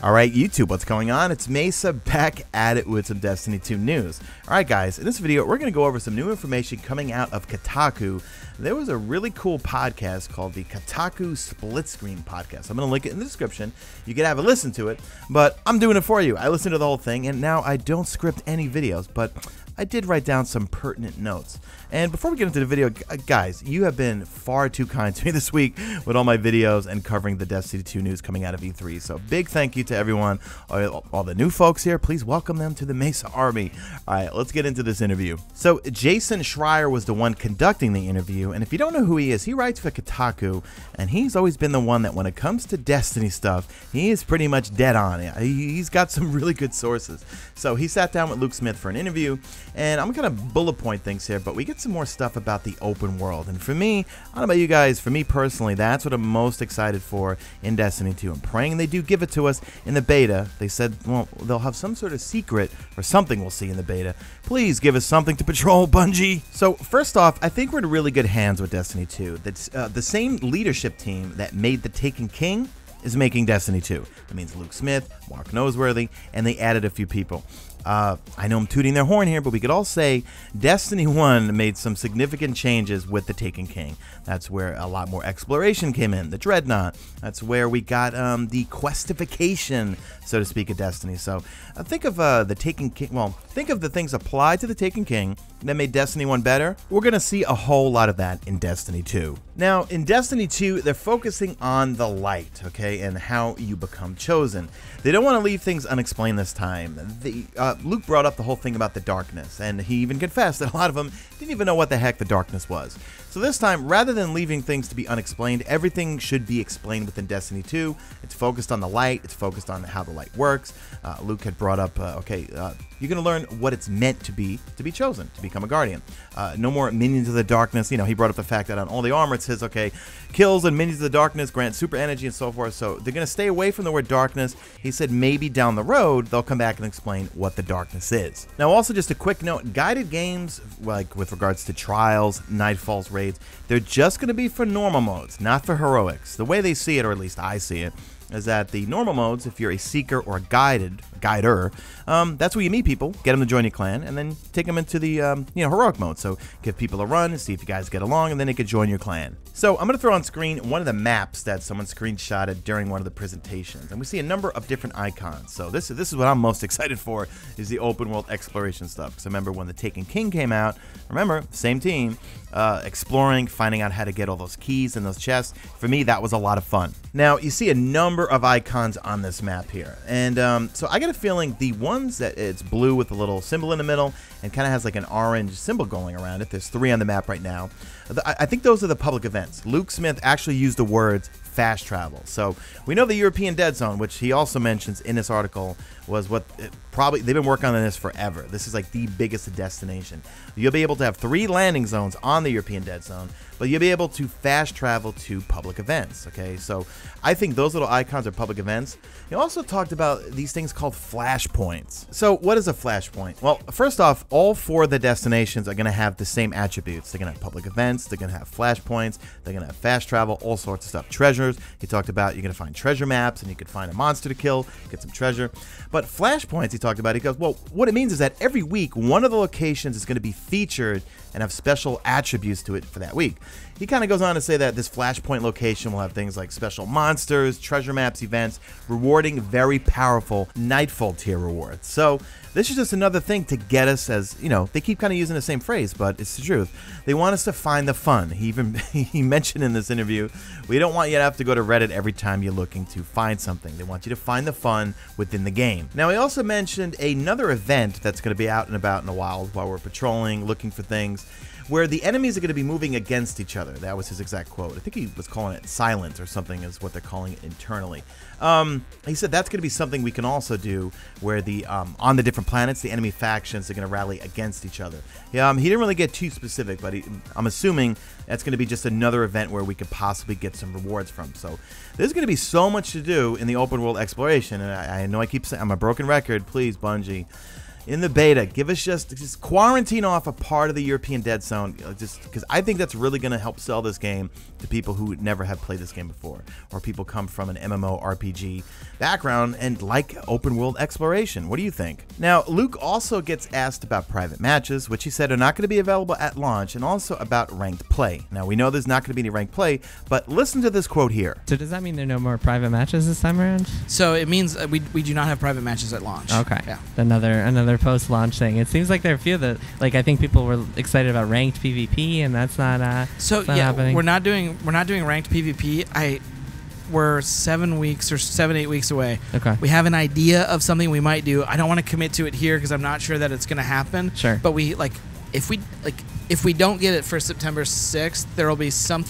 Alright YouTube, what's going on? It's Mesa back at it with some Destiny 2 news. Alright guys, in this video we're going to go over some new information coming out of Kotaku. There was a really cool podcast called the Kotaku Split Screen Podcast. I'm going to link it in the description. You can have a listen to it, but I'm doing it for you. I listened to the whole thing and now I don't script any videos, but I did write down some pertinent notes. And before we get into the video, guys, you have been far too kind to me this week with all my videos and covering the Destiny 2 news coming out of E3. So big thank you to everyone, all the new folks here. Please welcome them to the Mesa Army. All right, let's get into this interview. So Jason Schreier was the one conducting the interview. And if you don't know who he is, he writes for Kotaku. And he's always been the one that when it comes to Destiny stuff, he is pretty much dead on. He's got some really good sources. So he sat down with Luke Smith for an interview. And I'm going to bullet point things here, but we get some more stuff about the open world. And for me, I don't know about you guys, for me personally, that's what I'm most excited for in Destiny 2. I'm praying they do give it to us in the beta. They said, well, they'll have some sort of secret or something we'll see in the beta. Please give us something to patrol, Bungie. So first off, I think we're in really good hands with Destiny 2. That's the same leadership team that made The Taken King is making Destiny 2. That means Luke Smith, Mark Noseworthy, and they added a few people. I know I'm tooting their horn here, but we could all say Destiny 1 made some significant changes with The Taken King. That's where a lot more exploration came in, the Dreadnought. That's where we got the questification, so to speak, of Destiny. So think of The Taken King, well, think of the things applied to The Taken King that made Destiny 1 better. We're going to see a whole lot of that in Destiny 2. Now, in Destiny 2, they're focusing on the light, okay, and how you become chosen. They don't want to leave things unexplained this time. Luke brought up the whole thing about the darkness, and he even confessed that a lot of them didn't even know what the heck the darkness was. So this time, rather than leaving things to be unexplained, everything should be explained within Destiny 2. It's focused on the light. It's focused on how the light works. Luke had brought up, you're going to learn what it's meant to be chosen, to become a Guardian. No more minions of the darkness. You know, he brought up the fact that on all the armor it says, okay, kills and minions of the darkness grant super energy and so forth. So they're going to stay away from the word darkness. He said maybe down the road they'll come back and explain what the darkness is. Now also just a quick note, guided games, like with regards to trials, Nightfalls raids, they're just going to be for normal modes, not for heroics. The way they see it, or at least I see it, is that the normal modes, if you're a seeker or a guider, that's where you meet people, get them to join your clan, and then take them into the heroic mode. So give people a run, see if you guys get along, and then they could join your clan. So I'm going to throw on screen one of the maps that someone screenshotted during one of the presentations, and we see a number of different icons. So this is what I'm most excited for, is the open world exploration stuff. Because remember when The Taken King came out, remember, same team, exploring, finding out how to get all those keys and those chests. For me, that was a lot of fun. Now, you see a number of icons on this map here. And so I got a feeling the ones that it's blue with a little symbol in the middle and kind of has like an orange symbol going around it. There's 3 on the map right now. I think those are the public events. Luke Smith actually used the words fast travel. So we know the European Dead Zone, which he also mentions in this article, was what they've been working on this forever. This is like the biggest destination. You'll be able to have 3 landing zones on the European Dead Zone, but you'll be able to fast travel to public events. Okay, so I think those little icons are public events. He also talked about these things called flashpoints. So what is a flashpoint? Well, first off, all 4 of the destinations are going to have the same attributes. They're going to have public events, they're going to have flashpoints, they're going to have fast travel, all sorts of stuff. Treasures, he talked about you're going to find treasure maps and you could find a monster to kill, get some treasure. But flashpoints, he talked about, he goes, well, what it means is that every week, one of the locations is going to be featured and have special attributes to it for that week. He kind of goes on to say that this flashpoint location will have things like special monsters, treasure maps, events, rewarding very powerful Nightfall tier rewards. So this is just another thing to get us, as you know, they keep kind of using the same phrase, but it's the truth. They want us to find the fun. He mentioned in this interview, we don't want you to have to go to Reddit every time you're looking to find something. They want you to find the fun within the game. Now, he also mentioned another event that's going to be out and about in the wild while we're patrolling, looking for things, where the enemies are going to be moving against each other. That was his exact quote. I think he was calling it silence or something is what they're calling it internally. He said that's going to be something we can also do where the on the different planets, the enemy factions are going to rally against each other. He didn't really get too specific, but I'm assuming that's going to be just another event where we could possibly get some rewards from. So there's going to be so much to do in the open world exploration. And I know I keep saying I'm a broken record. Please, Bungie. in the beta. Give us just quarantine off a part of the European Dead Zone, just because I think that's really going to help sell this game to people who never have played this game before, or people come from an MMORPG background and like open world exploration. What do you think? Now, Luke also gets asked about private matches, which he said are not going to be available at launch, and also about ranked play. Now, we know there's not going to be any ranked play, but listen to this quote here. So does that mean there are no more private matches this time around? So it means we do not have private matches at launch. Okay. Yeah. Another post-launch thing. It seems like there are a few that, like, I think people were excited about ranked PvP, and that's not happening. We're not doing ranked PvP. We're 7 weeks or 7-8 weeks away. Okay. We have an idea of something we might do. I don't want to commit to it here because I'm not sure that it's going to happen. Sure. But if we don't get it for September 6th, there will be some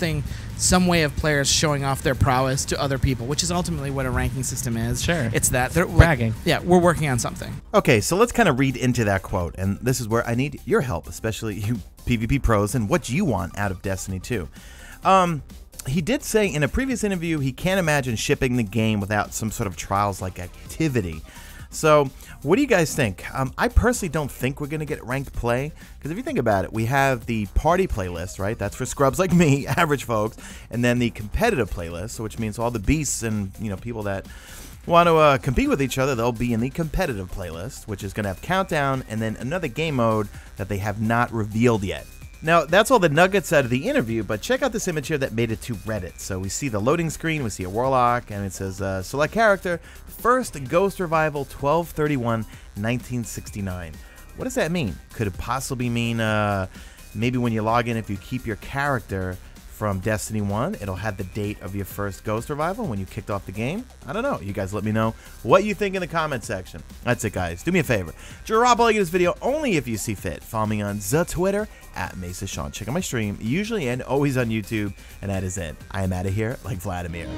way of players showing off their prowess to other people, which is ultimately what a ranking system is. Sure. It's that. They're bragging. We're working on something. Okay, so let's kind of read into that quote, and this is where I need your help, especially you PvP pros, and what you want out of Destiny 2. He did say in a previous interview he can't imagine shipping the game without some sort of trials-like activity. So, what do you guys think? I personally don't think we're going to get ranked play, because if you think about it, we have the party playlist, right? That's for scrubs like me, average folks, and then the competitive playlist, which means all the beasts and people that want to compete with each other, they'll be in the competitive playlist, which is going to have countdown, and then another game mode that they have not revealed yet. Now, that's all the nuggets out of the interview, but check out this image here that made it to Reddit. So we see the loading screen, we see a warlock, and it says, select character, first Ghost Revival, 12/31/1969. What does that mean? Could it possibly mean maybe when you log in, if you keep your character from Destiny 1, it'll have the date of your first Ghost Revival when you kicked off the game? I don't know. You guys let me know what you think in the comment section. That's it, guys. Do me a favor. Drop a like in this video only if you see fit. Follow me on the Twitter at Mesa Sean. Check out my stream, usually and always on YouTube. And that is it. I am out of here like Vladimir.